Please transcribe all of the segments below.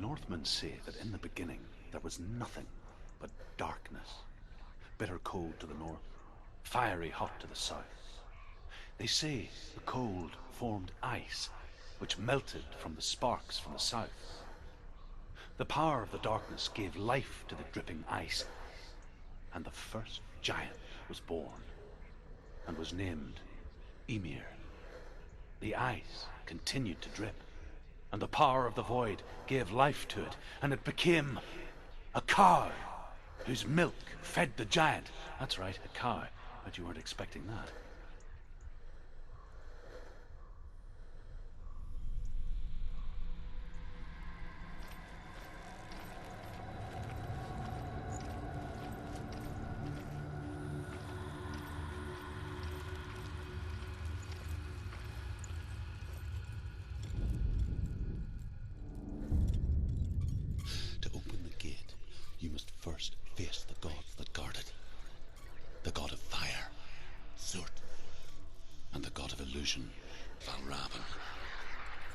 Northmen say that in the beginning there was nothing but darkness. Bitter cold to the north, fiery hot to the south. They say the cold formed ice, which melted from the sparks from the south. The power of the darkness gave life to the dripping ice, and the first giant was born, and was named Ymir. The ice continued to drip, and the power of the void gave life to it, and it became a cow, whose milk fed the giant. That's right, a cow. Bet you weren't expecting that. To open the gate, you must first face the gods that guard it. The god of fire, Surt, and the god of illusion, Valravn.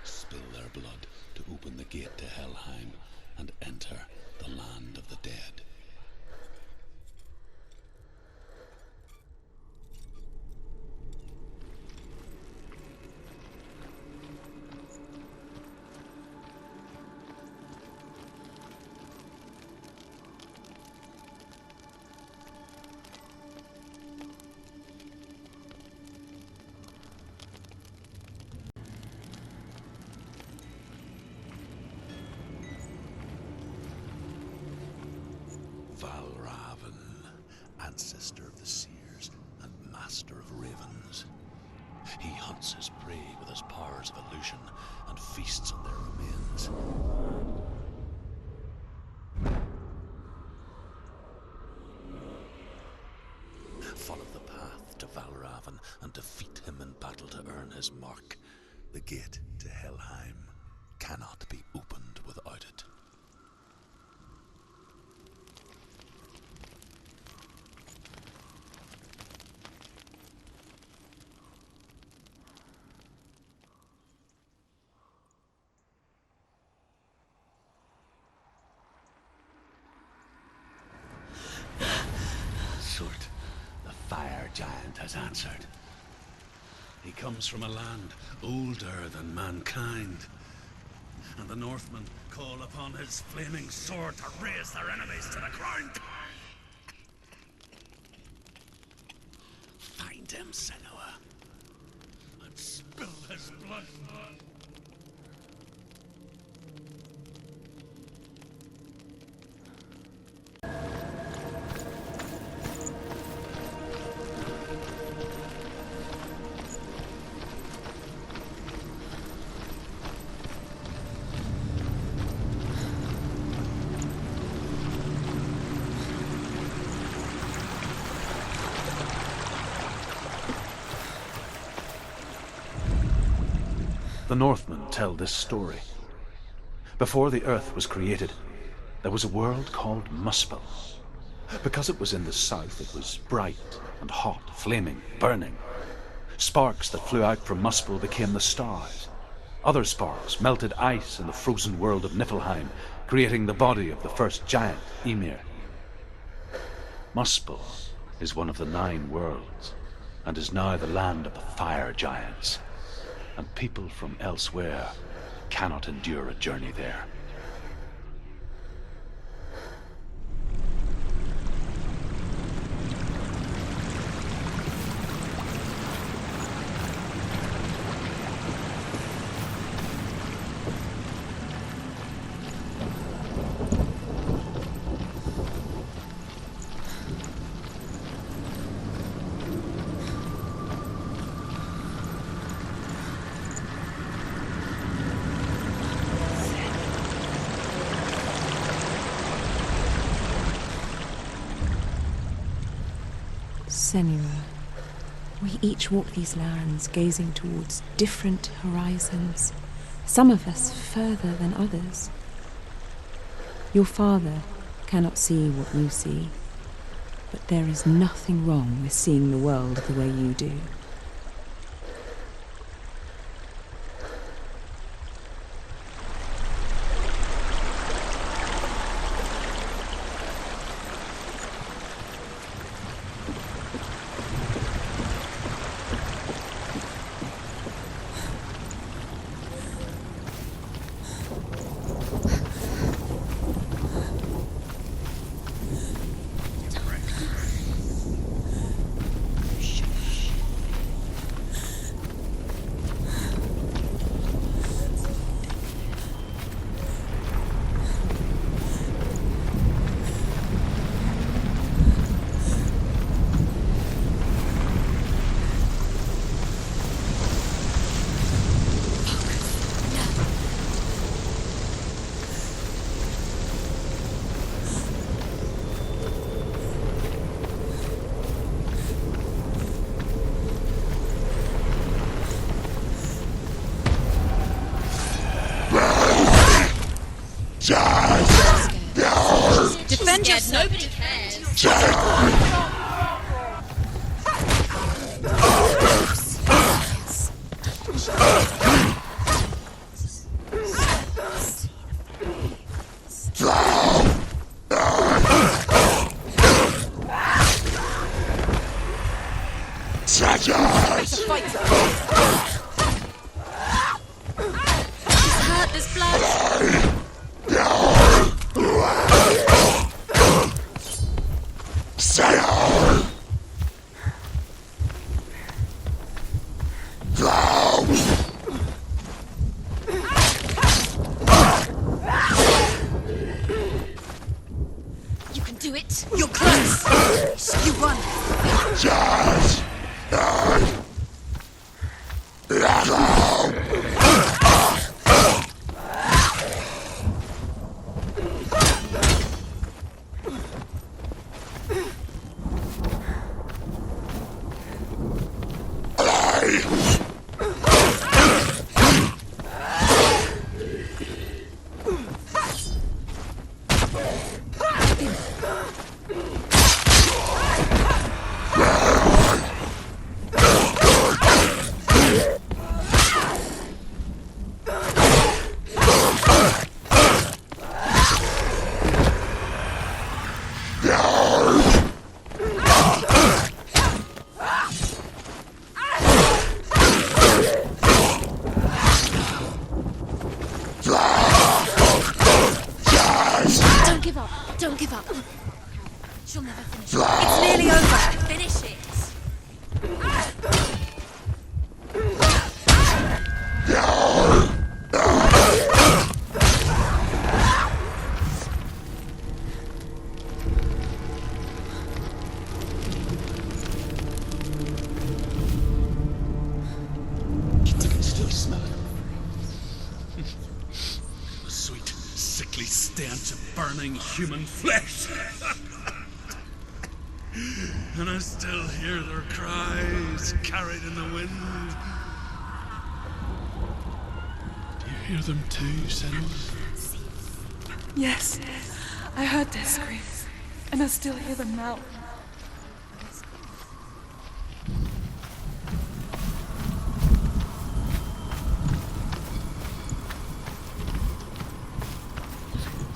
Spill their blood to open the gate to Helheim and enter the land of the dead. Valravn, ancestor of the seers and master of ravens. He hunts his prey with his powers of illusion and feasts on their remains. Follow the path to Valravn and defeat him in battle to earn his mark. The gate to Helheim cannot be opened without it. Surt, the fire giant, has answered. He comes from a land older than mankind, and the Northmen call upon his flaming sword to raise their enemies to the ground. Find him, Senua, and spill his blood. The Northmen tell this story. Before the earth was created, there was a world called Muspel. Because it was in the south, it was bright and hot, flaming, burning. Sparks that flew out from Muspel became the stars. Other sparks melted ice in the frozen world of Niflheim, creating the body of the first giant, Ymir. Muspel is one of the 9 worlds, and is now the land of the fire giants. And people from elsewhere cannot endure a journey there. Senua, we each walk these lands gazing towards different horizons, some of us further than others. Your father cannot see what you see, but there is nothing wrong with seeing the world the way you do. Defend yourself. Nobody cares. Don't give up. She'll never finish it. It's nearly over. Finish it. I can still smell it. The sweet, sickly stench of burning human flesh. And I still hear their cries carried in the wind. Do you hear them too, Senua? Yes, I heard their screams, and I still hear them now.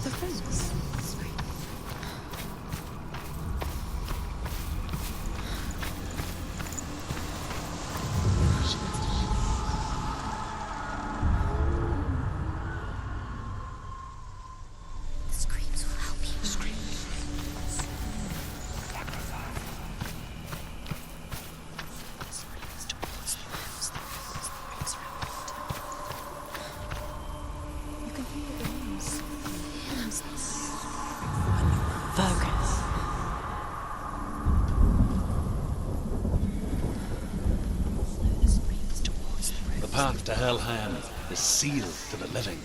The fence. Screams will help you. You can hear the names. Focus. The path to Helheim is sealed to the living,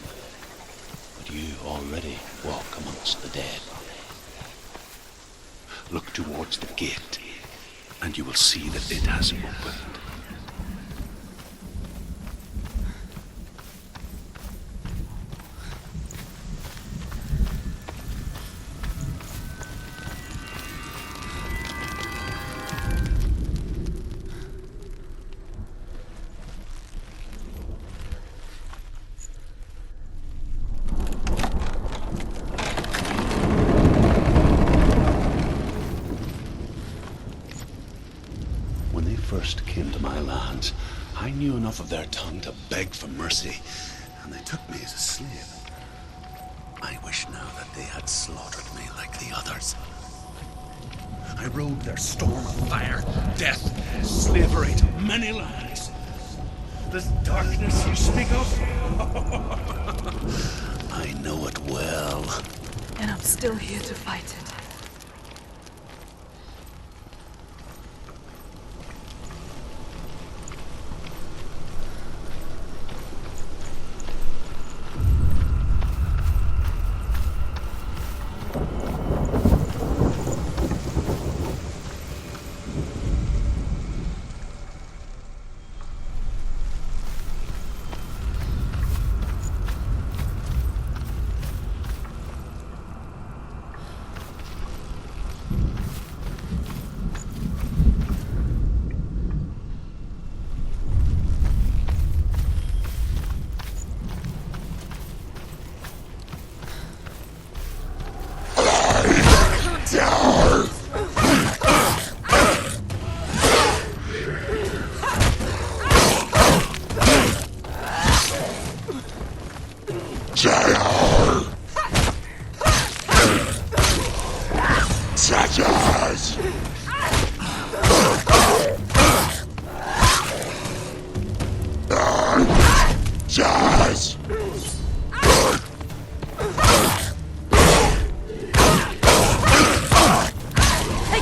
but you already walk amongst the dead. Look towards the gate, and you will see that it has opened. When they first came to my lands, I knew enough of their tongue to beg for mercy, and they took me as a slave. I wish now that they had slaughtered me like the others. I rode their storm of fire, death, slavery to many lands. This darkness you speak of, I know it well. And I'm still here to fight it. Take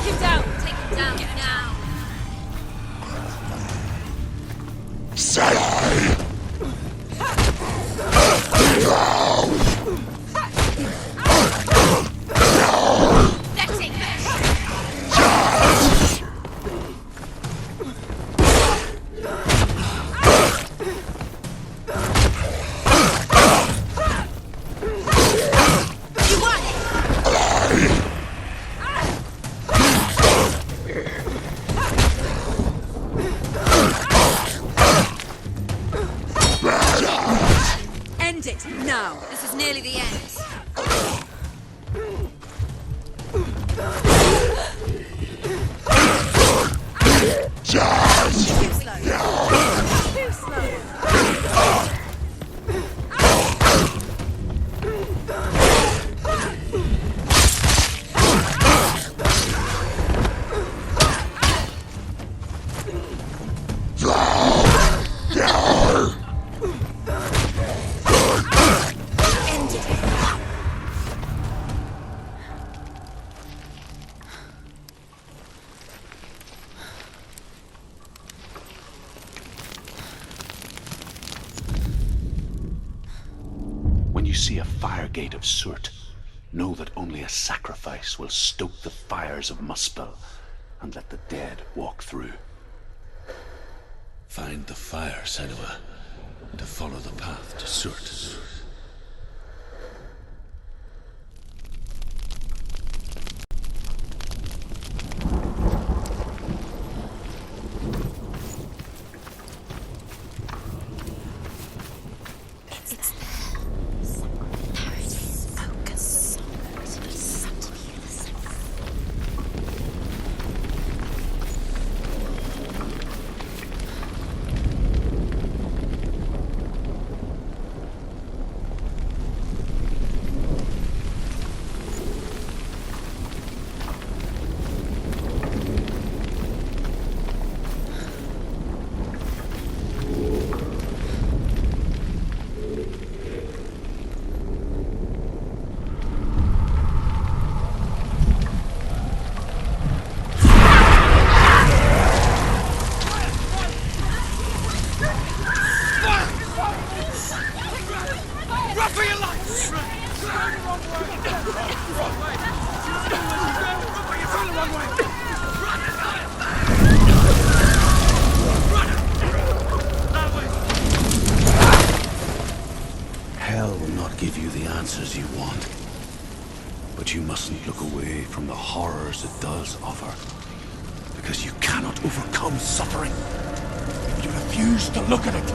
him down! Take him down now! Letting You won! End it now. This is nearly the end. Too slow. Too slow. End it. When you see a fire gate of Surt, know that only a sacrifice will stoke the fires of Muspel and let the dead walk through. Find the fire, Senua, to follow the path to Surt. It's there. Paradise. Focus. Hell will not give you the answers you want. But you mustn't look away from the horrors it does offer. Because you cannot overcome suffering if you refuse to look at it.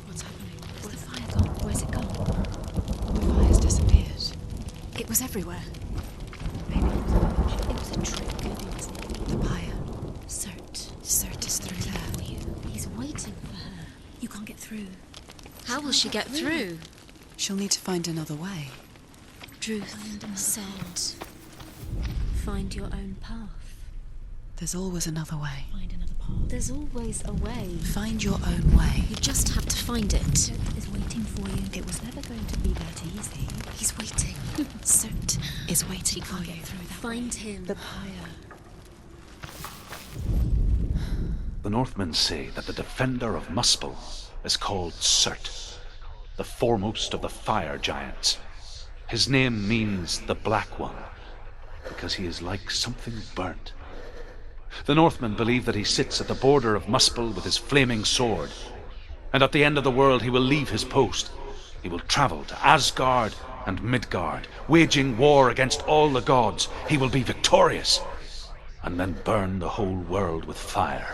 What's happening? Is the fire gone? Where's it gone? The fire's disappeared. It was everywhere. Maybe it was a trick. Maybe it was The pyre. Surt. Surt is through there. He's waiting for her. You can't get through. How will she get through? She'll need to find another way. Druth said, find your own path. There's always another way. Find another path. There's always a way. Find your own way. You just have to find it. Surt is waiting for you. It was never going to be that easy. He's waiting. Surt Is waiting She for can't you. get through that. Find him. The pyre. The Northmen say that the defender of Muspel is called Surt, the foremost of the fire giants. His name means the Black One, because he is like something burnt. The Northmen believe that he sits at the border of Muspel with his flaming sword, and at the end of the world he will leave his post. He will travel to Asgard and Midgard, waging war against all the gods. He will be victorious, and then burn the whole world with fire.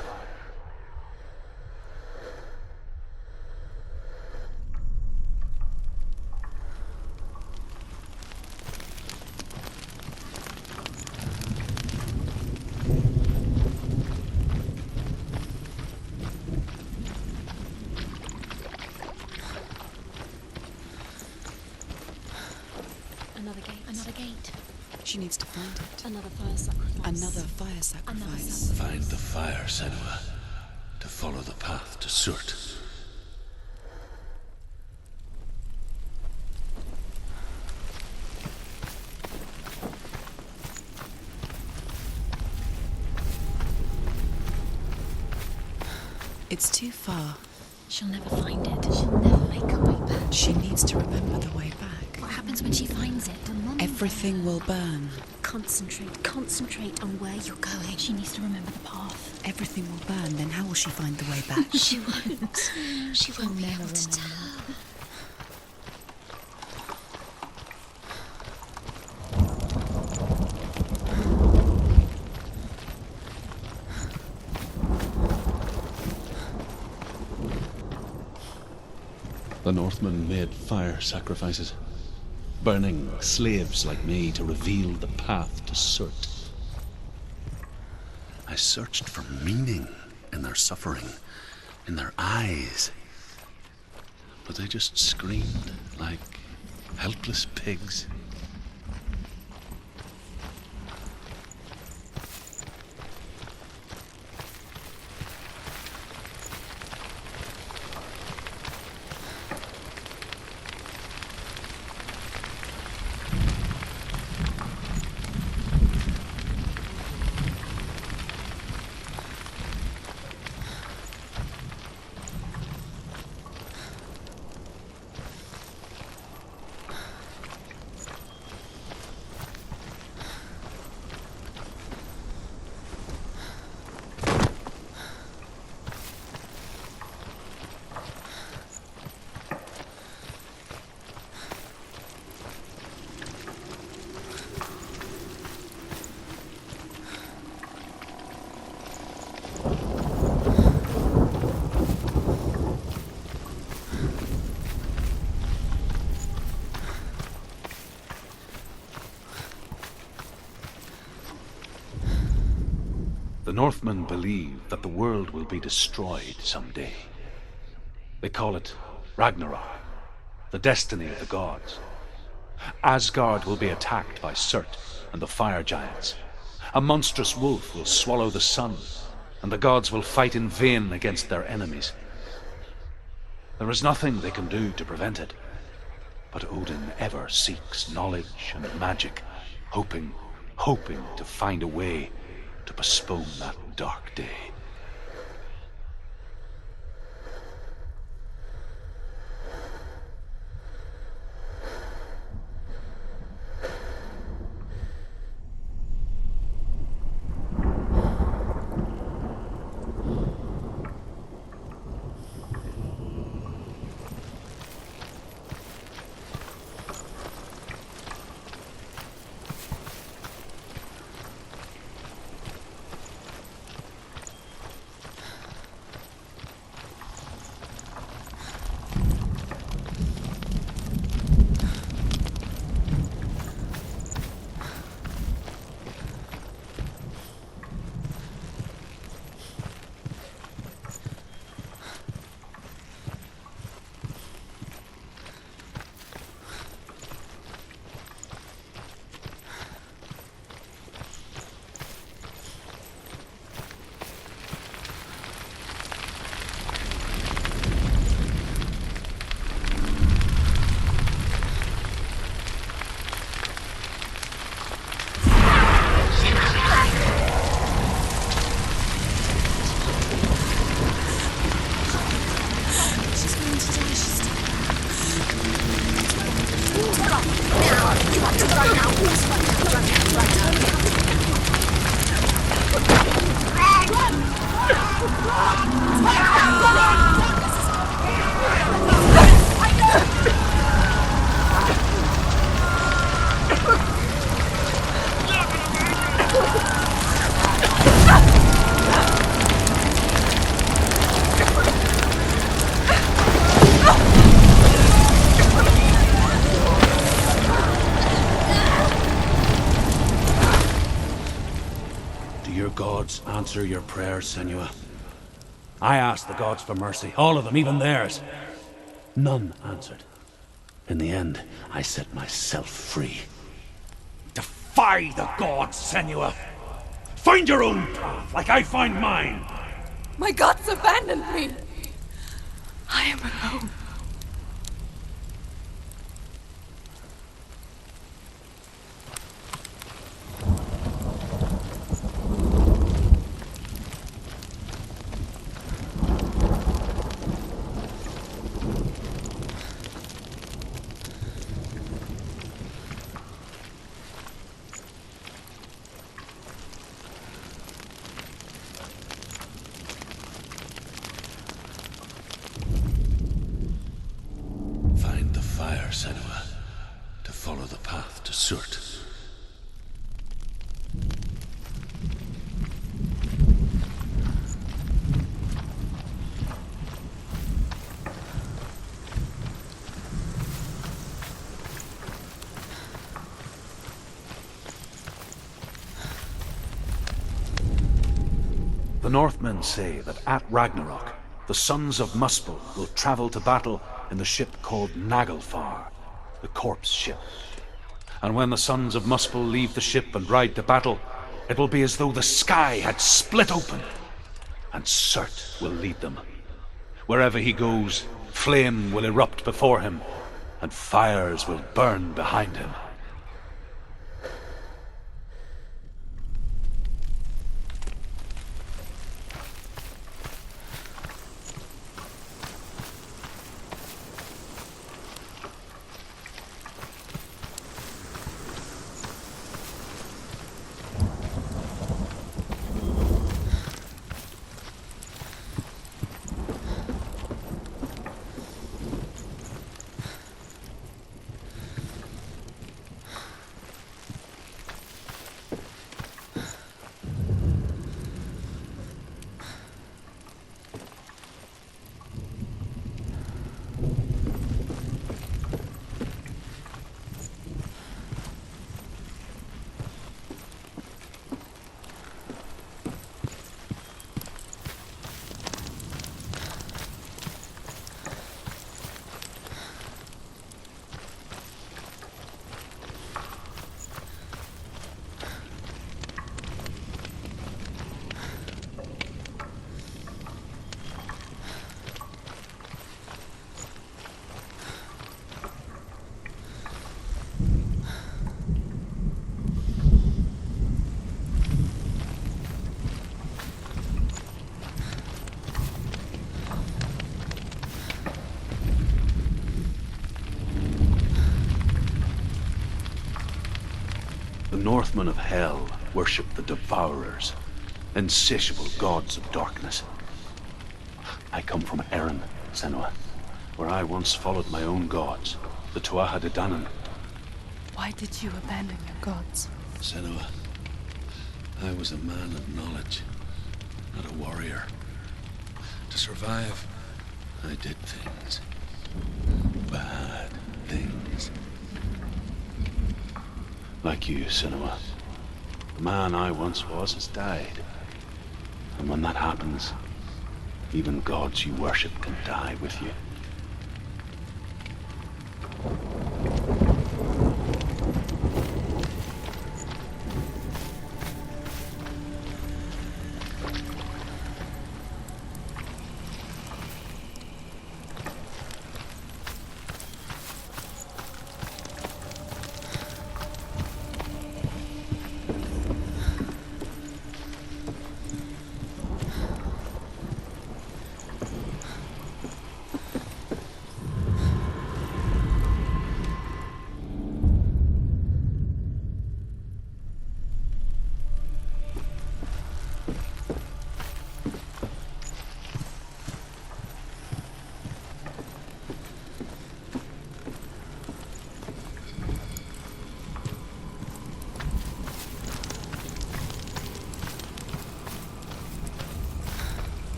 Another gate. Another gate. She needs to find it. Another fire sacrifice. Another fire sacrifice. Find the fire, Senua, to follow the path to Surt. It's too far. She'll never find it. She'll never make her way back. She needs to remember the way back. What happens when she finds it? Everything will burn. Concentrate on where you're going. She needs to remember the path. Everything will burn, then how will she find the way back? She won't. She won't be able to tell. The Northmen made fire sacrifices, burning slaves like me to reveal the path to Surt. I searched for meaning in their suffering, in their eyes, but they just screamed like helpless pigs. The Northmen believe that the world will be destroyed someday. They call it Ragnarok, the destiny of the gods. Asgard will be attacked by Surt and the fire giants. A monstrous wolf will swallow the sun, and the gods will fight in vain against their enemies. There is nothing they can do to prevent it, but Odin ever seeks knowledge and magic, hoping to find a way to postpone that dark day. Answer your prayers, Senua. I asked the gods for mercy, all of them, even theirs. None answered. In the end, I set myself free. Defy the gods, Senua. Find your own path, like I find mine. My gods abandoned me. I am alone. Find the fire, Senua, to follow the path to Surt. The Northmen say that at Ragnarok, the sons of Muspel will travel to battle in the ship called Naglfar, the corpse ship. And when the sons of Muspel leave the ship and ride to battle, it will be as though the sky had split open, and Surt will lead them. Wherever he goes, flame will erupt before him, and fires will burn behind him. The Northmen of Hell worship the Devourers, insatiable gods of darkness. I come from Erin, Senua, where I once followed my own gods, the Tuatha De Danann. Why did you abandon your gods? Senua, I was a man of knowledge, not a warrior. To survive, I did things. Bad things. Like you, Senua. The man I once was has died. And when that happens, even gods you worship can die with you.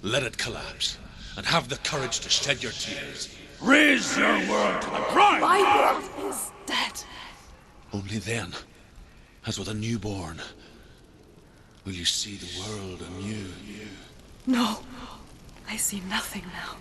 Let it collapse, and have the courage to shed your tears. Raise your world to the ground! My world is dead. Only then, as with a newborn, will you see the world anew. No, I see nothing now.